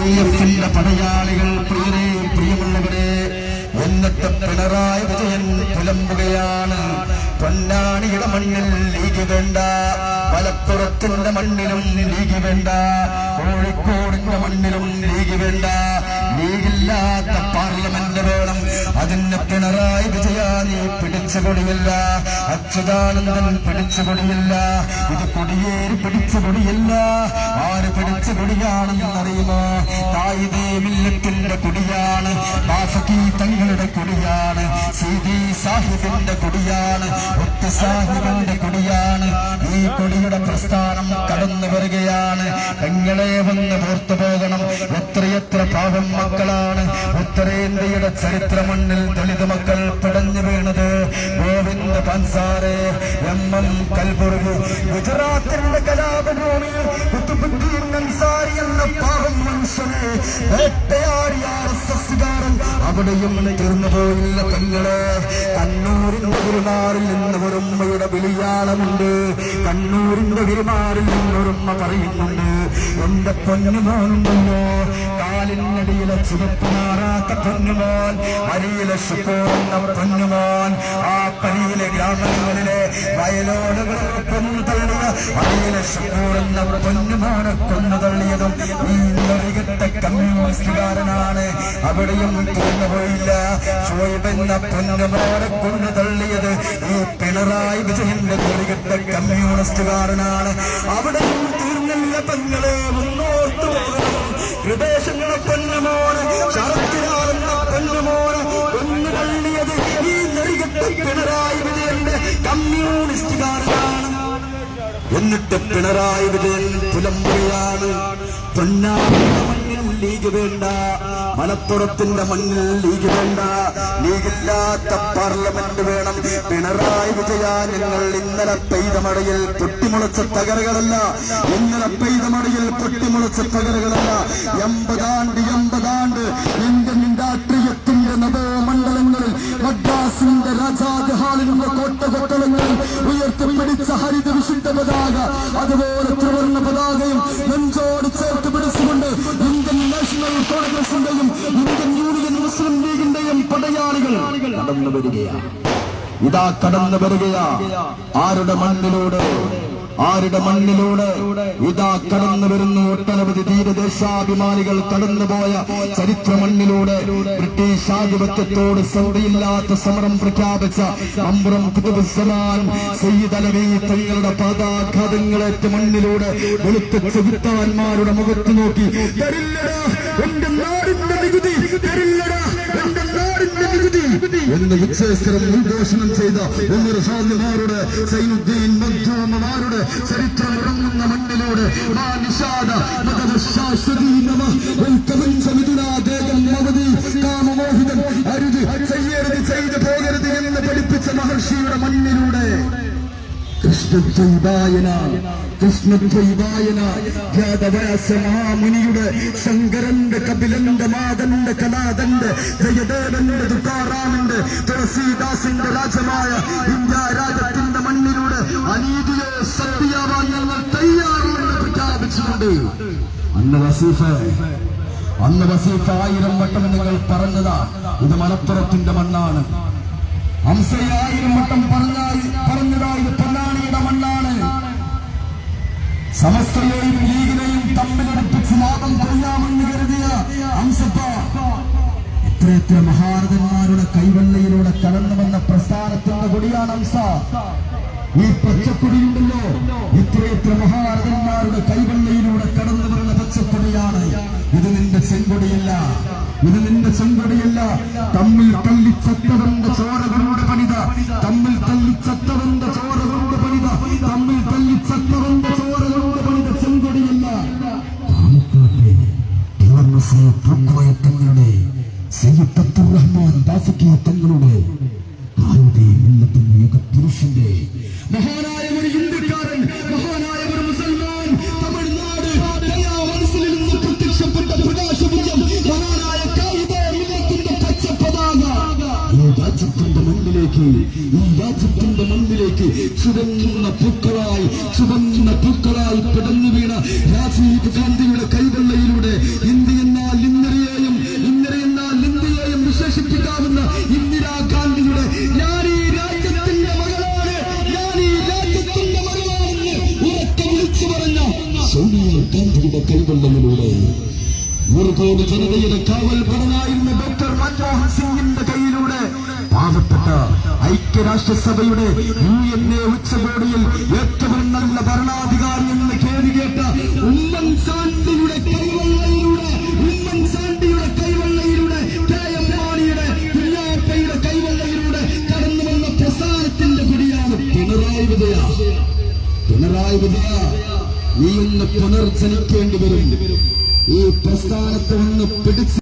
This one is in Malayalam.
LDF-ന്റെ പടയാളികൾ, പ്രിയരെ പ്രിയമുള്ളവരെ, എന്നിട്ട് പിണറായി വിജയൻ പുലമ്പുകയാണ്. പൊന്നാണിയുടെ മണ്ണിൽ ലീഗ് വേണ്ട, മലപ്പുറത്തിന്റെ മണ്ണിലും ലീഗ് വേണ്ട, കോഴിക്കോടിന്റെ മണ്ണിലും ലീഗ് വേണ്ട, ലീഗില്ലാത്ത പാർലമെന്റ് വേണം. അതിന് പിണറായി വിജയ നീ പിടിച്ചുകൊടിയില്ല, അച്യുതാനന്ദൻ പിടിച്ചുകൊടിയില്ല, ഇത് കൊടിയേറി പിടിച്ചുകൊടിയില്ല. ആര് പിടിച്ചുകൊടിയാണെന്നറിയുമോ? തായിദേ മില്ലത്തിന്റെ കൊടിയാണ്, ബാഫക്കി തങ്ങളുടെ കൊടിയാണ്, സീതി സാഹിബിന്റെ കൊടിയാണ്, ഒത്ത് സാഹിബിന്റെ കൊടിയാണ്. ഈ കൊടിയുടെ പ്രസ്ഥാനം കടന്നു വരികയാണ്. പെങ്ങളെ വന്ന് ഓർത്തു പോകണം. എത്രയെത്ര പാവം മക്കളാണ് ഉത്തരേന്ത്യയുടെ ചരിത്ര മണ്ണിൽ ദളിത് മക്കൾ പിടഞ്ഞു വീണത്. ഗോവിന്ദ് പൻസാരെ, MM കൽബുർഗി, ഗുജറാത്തിന്റെ കലാപഭൂമിയിൽ കുത്തുബുദ്ദീൻ അൻസാരി എന്ന പാവം മനുഷ്യനെ വേട്ടയാടിയ RSSകാരൻ അവിടെയും തീർന്നുപോയില്ല പെങ്ങളെ. കണ്ണൂരിന്റെ ഗിരിമാറിൽ നിന്ന് ഒരുമ്മയുടെ വിളിയാളമുണ്ട്. കണ്ണൂരിന്റെ ഗിരിമാറിൽ നിന്നൊരുമ്മ പറയുന്നുണ്ട്, എന്റെ പൊന്നുമോനുണ്ടല്ലോ, കാലിനടിയിലെ ചുവപ്പ് മാറാത്ത പൊന്നുമോൻ, അരിയിലെ ശുക്കൂറെന്ന പൊന്നുമോൻ, ആ പരിയിലെ ഗ്രാമങ്ങളിലെ വയലോടുകളിൽ കൊന്നു തള്ളിയ അരിയിലെ ശുക്കൂറെന്ന പൊന്നുമോനെ കൊന്നു തള്ളിയതും ഈ നെറികെട്ട കമ്മ്യൂണിസ്റ്റുകാരനാണ്. അവിടെയും തീർന്നുപോയില്ല. ഷോയിബ് എന്ന പൊന്നുമോനെ കൊന്നു തള്ളിയത് ഈ പിണറായി വിജയന്റെ നെറികെട്ട കമ്മ്യൂണിസ്റ്റുകാരനാണ്. അവിടെയും തീർന്നില്ല പെങ്ങളെ, മുന്നോർത്തു പോകണം. ഹൃദയങ്ങളെ പൊന്നുമോനെ, ശരത്തിനാറെന്ന പൊന്നുമോനെ കൊന്നു തള്ളിയത് ഈ നെറികെട്ട പിണറായി വിജയന്റെ കമ്മ്യൂണിസ്റ്റുകാരനാണ്. എന്നിട്ട് പിണറായി വിജയൻ പുലമ്പുകയാണ്. പൊന്നാനിയുടെ മണ്ണിൽ ലീഗ് വേണ്ട, മലപ്പുറത്തിന്റെ മണ്ണിൽ ലീഗ് വേണ്ട, ലീഗില്ലാത്ത പാർലമെന്റ് വേണം. പിണറായി വിജയ, നിങ്ങൾ ഇന്നലെ പെയ്ത മഴയിൽ പൊട്ടിമുളച്ച തകരകളല്ല, ഇന്നലെ പെയ്ത മഴയിൽ പൊട്ടിമുളച്ച തകരകളല്ല. 80 ആണ്ട് ഇന്ത്യൻ രാഷ്ട്രീയത്തിന്റെ നവമണ്ഡലങ്ങളിൽ, മദ്രാസിന്റെ രാജാജ് ഹാളിന്റെ കോട്ടകൊത്തളങ്ങളിൽ ഉയർത്തിപ്പിടിച്ച ഹരിത വിശുദ്ധ പതാക, അതുപോലെ ത്രിവർണ്ണ പതാകയും നെഞ്ചോട് ചേർത്ത് പിടിച്ചുകൊണ്ട് ഇന്ത്യൻ നാഷണൽ കോൺഗ്രസിന്റെയും ഇന്ത്യൻ യൂണിയൻ മുസ്ലിം ലീഗിന്റെയും പടയാളികൾ കടന്നു വരികയാണ്. ഇതാ കടന്നു വരികയാ. ആരുടെ മണ്ണിലൂടെ? ആരുടെ മണ്ണിലൂടെ? ഇതാ കടന്നു വരുന്നു. ഒട്ടനവധി ധീരദേശാഭിമാനികൾ കടന്നുപോയ ചരിത്ര മണ്ണിലൂടെ ബ്രിട്ടീഷ് ആധിപത്യത്തോട് സൗദിയില്ലാത്ത സമരം പ്രഖ്യാപിച്ച അംബുറം കുതുബുസ്സമാൻ സയ്യിദ് അലവി തങ്ങളുടെ പാദാഘാതങ്ങളേറ്റ മണ്ണിലൂടെ വെളുത്ത ചെകുത്താന്മാരുടെ മുഖത്ത് നോക്കി, തരില്ലടാ എന്റെ നാടിന്റെ നികുതി, തരില്ലടാ എന്റെ നാടിന്റെ നികുതി എന്ന് വിച്ഛേസ്കരം ഉദ്ഘോഷണം ചെയ്ത ഉമർ ഹാദിമാരുടെ, സൈനുദ്ദീൻ മഖ്ദൂമമാരുടെ ചരിത്രം ഉറങ്ങുന്ന മണ്ണിലൂടെ അരുത് ചെയ്യരുത്, ചെയ്തു പോകരുത് എന്ന് പഠിപ്പിച്ച മഹർഷിയുടെ മണ്ണിലൂടെ കൃഷ്ണദ്വൈപായന ഖ്യാതവ്യാസമഹാമുനിയുടെ, ശങ്കരന്റെ, കപിലന്റെ, മാതന്റെ, കലാതന്റെ, ജയദേവന്റെ, തുക്കാറാമിന്റെ, തുളസീദാസിന്റെ രാജ്യമായ ഇന്ത്യ രാജ്യത്തിന്റെ മണ്ണിലൂടെ അനീതിയെ സത്യവാൻ ഞങ്ങൾ തയ്യാറെന്ന് പ്രഖ്യാപിച്ചുകൊണ്ട് അന്ന് വസീഫ 1000 വട്ടം നിങ്ങൾ പറഞ്ഞതാ, ഇത് മലപ്പുറത്തിന്റെ മണ്ണാണ്. ഹംസയെ 1000 വട്ടം പറഞ്ഞതാ, ഇത് പൊന്നാനിയുടെ മണ്ണാണ്. സമസ്തയെയും ലീഗിനെയും തമ്മിലടുപ്പിച്ച് ലാഭം കൊയ്യാമെന്ന് കരുതിയ ഹംസപ്പ എത്രയെത്ര മഹാരഥന്മാരുടെ കൈവെള്ളയിലൂടെ കടന്നു വന്ന പ്രസ്ഥാനത്തിന്റെ കൊടിയാണ് ഹംസ. ഈ പച്ചക്കൊടിയുണ്ടല്ലോ, എത്രയെത്ര മഹാരഥന്മാരുടെ കൈവെള്ളയിലൂടെ കടന്നു വരുന്ന പച്ചക്കൊടിയാണ്. ഇത് നിന്റെ ചെങ്കൊടിയല്ല, ഇത് നിന്റെ ചെങ്കൊടിയല്ല. തമ്മിൽ തല്ലിച്ചത്തവന്റെ ചോരകളുടെ പണിത, തമ്മിൽ തല്ലിച്ചത്തവന്റെ ചോരകളുടെ പണിത, തമ്മിൽ തല്ലിച്ചത്തവന്റെ ചോരകളുടെ പണിത ചെങ്കൊടിയല്ല. തങ്ങളുടെ സയ്യിദ് അബ്ദുറഹ്മാൻ ബാഫക്കി തങ്ങളുടെ യുഗപുരുഷന്റെ മഹാനായ ഒരു ഇന്ത്യക്കാരൻ, മഹാനായ ഒരു മുസൽമാൻ, തമിഴ്നാട് മനസ്സിൽ നിന്ന് പ്രത്യക്ഷപ്പെട്ട പ്രകാശപുഞ്ചം, മഹാനായ കായികത്തിന്റെ പച്ചപ്പതാക ഈ രാജ്യത്തിന്റെ മണ്ണിലേക്ക് ചുവന്ന പൂക്കളായി പിടഞ്ഞു വീണ രാജീവ് ഗാന്ധിയുടെ കൈവെള്ളയിലൂടെ ഇന്ത്യൻ സോണിയാഗാന്ധിയുടെ കൈവെള്ളയിലൂടെ 100 കോടി ജനതയുടെ കാവൽ പടനായിരുന്ന ഡോക്ടർ മൻമോഹൻ സിംഗിന്റെ കയ്യിലൂടെ പാവപ്പെട്ട ഐക്യരാഷ്ട്രസഭയുടെ UN ഉച്ചകോടിയിൽ ഏറ്റവും നല്ല ഭരണാധികാരി എന്ന് കേട്ട ഉമ്മൻചാണ്ടിയുടെ കൈവെള്ളയിലൂടെ KM മാണിയുടെ കുഞ്ഞാപ്പയുടെ കൈവെള്ളയിലൂടെ കടന്നു വന്ന പ്രസ്ഥാനത്തിന്റെ കൊടിയാണ് പിണറായി വിജയ. നീ ഒന്ന് പുനർജനിക്കേണ്ടി വരും. ഈ പ്രസ്ഥാനത്തെ ഒന്ന് പിടിച്ച്